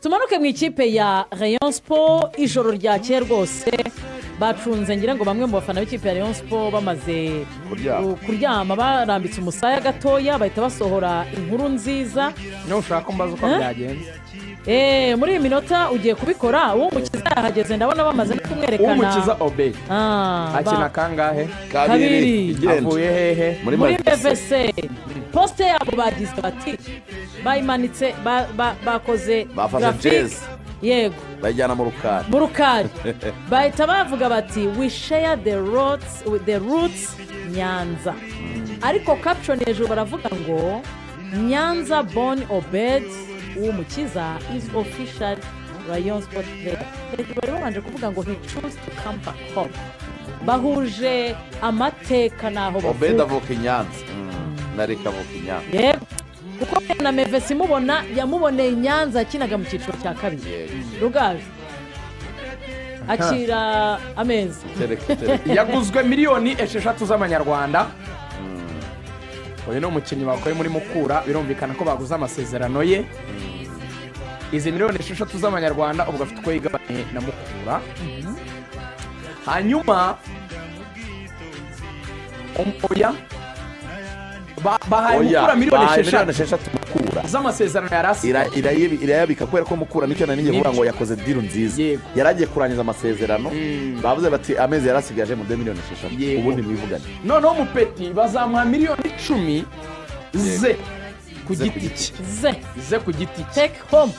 tumanuke mu ikipe ya Rayon Sport ijoro ryakeye rwose bacunze ngira ngo bamwe mu bafana b'ikipe ya Rayon Sport bamaze kuryama barambitse umusaya gatoya bahita basohora inkuru nziza no ushaka mbaza uko byagenze muri iyi minota ugiye kubikora uwo mukiza yahageze ndabona bamaze kumwerekana uwo mukiza Obey akina kangahe kabiri avuye hehe muri BVC poste yabo bagize bati bayimanitse bakoze graphics yego bajyana mu rukari bahita bavuga bati we share the roots Nyanza ariko caption hejuru baravuga ngo Nyanza born Obed umukiza is official Rayon Sport player bari babanje kuvuga ngo he chose to come back home bahuje amateka naho Obed avuka Nyanza nareka avuka Nyanza yego kuko na Mevesi mubona yamuboneye Nyanza akinaga mu cyiciro cya kabiri Rugaju akira amezi yaguzwe miliyoni 6 z'amanyarwanda uyu ni umukinnyi bakoye muri Mukura birumvikana ko baguze amasezerano ye izi miliyoni 6 z'amanyarwanda ubwo afite uko yigabanye na Mukura hanyuma oya bahaye Mukura miliyoni 6 Mukura z'amasezerano yarasi irayabika kubera ko Mukura nicyo naninye kuvuga ngo yakoze deal nziza yaragiye kurangiza amasezerano bavuze bati amezi yarasigaje mu 2 miliyoni 6 ubundi mwivugane none umupeti bazamuha miliyoni 10 ze ku giti ze ku giti take home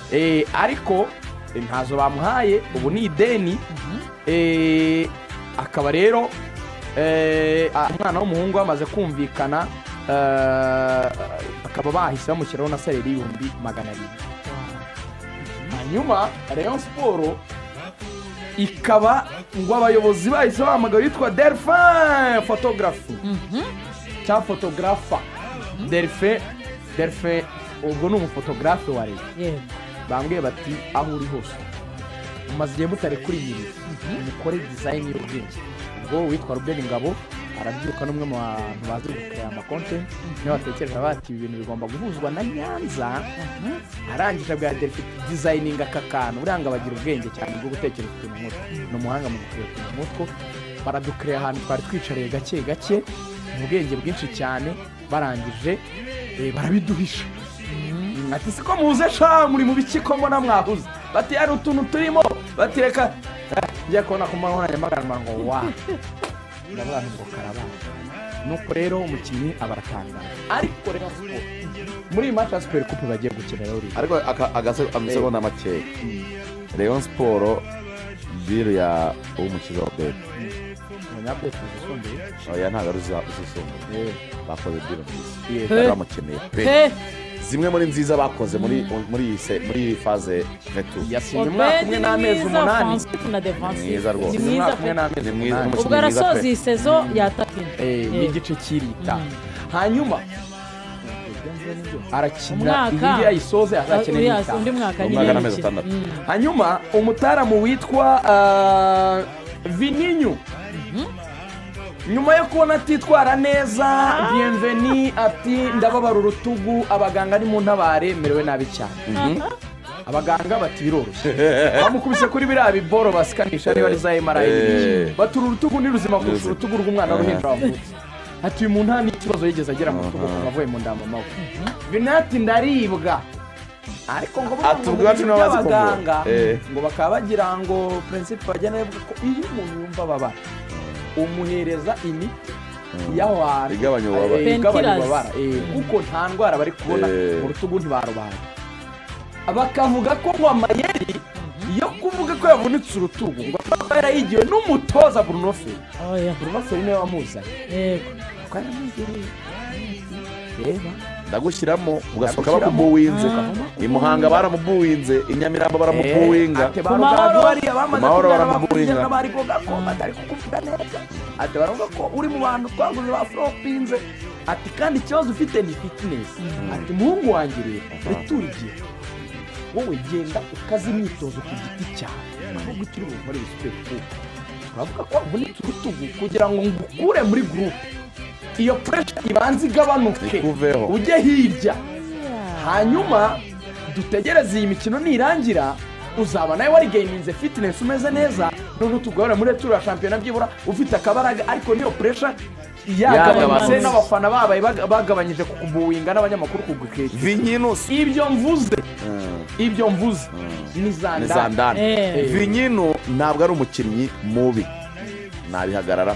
ariko ntazo bamuhaye ubu ni ideni akaba rero umwana w'umuhungu bamaze kumvikana akaba bahise bamushyiraho na salary y'ibihumbi 200 hanyuma Rayon Sport ikaba ngo abayobozi bahise bahamagara yitwa Delphin photography cya photographer Delphin ubwo ni umufotografe wa leta bambwiye bati aho uri hose umaze igihe mutare kuri iyi mukore design y'ubwenge ubwo witwa Ruben Ngabo arabyuka n'umwe mu bantu bazi gukora ama content niyo batekereza bati ibintu bigomba guhuzwa na Nyanza arangije bwa designing akakantu uranga bagira ubwenge cyane bwo gutekereza ikintu nk'uko no muhanga mu gukora ikintu nk'uko baradukreye ahantu twari twicariye gake mu bwenge bwinshi cyane barangije barabiduhisha ati siko muze sha muri mu bikiko mbona mwahuze bati ari utuntu turimo batireka njye kona ku mahora nyamagana ngo wa ndabantu ngo karaba nuko rero umukinnyi abaratanga ariko rero muri match ya Super Coupe bagiye gukina rero ariko amasegonda make Rayon Sport deal ya umukiza Obed umunyabwete zisumbuye oya ntago rusumbuye bakoze deal nziza baramukeneye pe zimwe muri nziza bakoze muri phase vetu yasinye mwaka umwe n'amezi 8 nziza rwose ubwo arasoza iyi sezo yatakina n'igice kirita hanyuma arakina ibindi yayisoze azakeneye undi mwaka n'amezi 6 hanyuma umutaramu witwa Vininyu nyuma yo kubona atitwara neza bienvenue ati ndababara urutugu abaganga ni mu ntabare merewe nabi cyane abaganga bati biroroshye bamukubise kuri biriya biboro basikanisha niba ari za MRI batura urutugu ni ruzima kurusha urutugu rw'umwana ruhinja wavutse ati uyu muntu nta n'ikibazo yigeze agira mu rutugu kuva avuye mu nda mama we binati ndaribwa ariko ngo abaganga ngo bakaba bagira ngo principe bajyana ko iyo umuntu yumva babara umuhereza imiti y'abantu igabanya ububabare kuko nta ndwara bari kubona mu rutugu ntibarubaye bakavuga ko ngo amayeri yo kuvuga ko yavunitse urutugu ngo akaba yarayigiwe n'umutoza Bruno Feri niwe wamuzanye yego reba ndagushyiramo ugasohoka bakubuwinze imuhanga baramubuwinze inyamirambo baramubuwinga kumahoro baramubuwinga atari kukuvuga neza ati baravuga ko uri mu bantu twaguze ba Flopinze ati kandi ikibazo ufite ni fitness ati muhungu wanjye rero returigiye wowe genda ukaze imyitozo ku giti cyawe ahubwo ukiri bukore Super Coupe turavuga ko vunitse urutugu kugira ngo ngukure muri group iyo pressure ibanze igabanuke ujye hirya hanyuma dutegereze iyi mikino nirangira uzaba nawe warigayininze fitness umeze neza noneho tugahure muri tour ya shampiyona byibura ufite akabaraga ariko niyo pressure yagabanutse n'abafana babaye bagabanyije kukubuwinga n'abanyamakuru kugukeka Vinyinus ibyo mvuze ni zandane Vinyino ntabwo ari umukinnyi mubi nabihagarara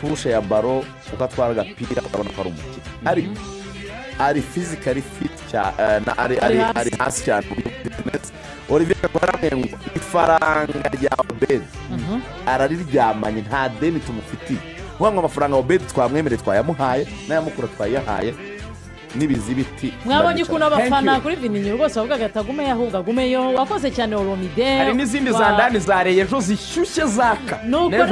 tushe ya baro ugatwara agapira ukabona ko ari umukinnyi ariko ari physically fit ari hasi cyane Olivier Kwaramwengo ifaranga rya Obed arariryamanye nta deni tumufitiye ngo amafaranga Obed twamwemereye twayamuhaye n'ayamukura twayahaye n'ibizibiti mwabonye ukuntu abafana kuri Vininyo rwose bavuga atagume ahubwo agumeyo wakoze cyane Olomide hari n'izindi zandani zareye ejo zishyushye zaka nuko